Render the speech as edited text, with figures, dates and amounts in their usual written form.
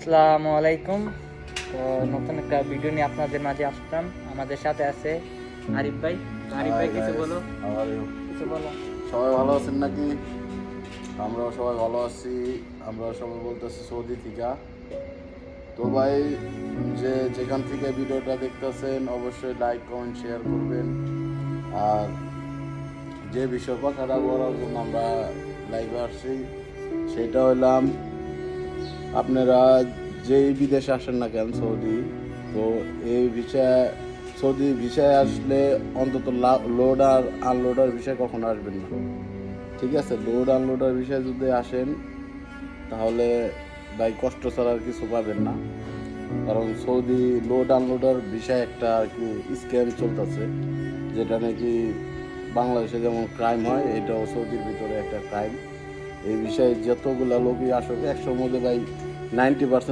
আসসালামু আলাইকুম। তো নতুন একটা ভিডিও নিয়ে আপনাদের মাঝে আসলাম। আমাদের সাথে আছে আরিফ ভাই। তো আরিফ ভাই কিছু বলো, কিছু বলো। সবাই ভালো আছেন নাকি? আমরাও সবাই ভালো আছি। আমরা সবাই বলতেছি সৌদি থেকে। তো ভাই, যেখান থেকে ভিডিওটা দেখতেছেন অবশ্যই লাইক কমেন্ট শেয়ার করবেন। আর যে বিষয় কথাটা বলার জন্য আমরা লাইভে আসছি সেটা হইলাম, আপনারা যেই বিদেশে আসেন না কেন সৌদি, তো এই ভিসায় সৌদি ভিসায় আসলে অন্তত লোড আর আনলোডার বিষয় কখনো আসবেন না। ঠিক আছে, লোড আনলোডার বিষয়ে যদি আসেন তাহলে ভাই কষ্ট ছাড়া আর কিছু পাবেন না। কারণ সৌদি লোড আনলোডার বিষয়ে একটা আর কি স্ক্যাম চলতেছে, যেটা নাকি বাংলাদেশে যেমন ক্রাইম হয়, এটাও সৌদির ভিতরে একটা ক্রাইম। এই বিষয়ে যতগুলা লোকই আসবে 100-র মধ্যে ভাই 90%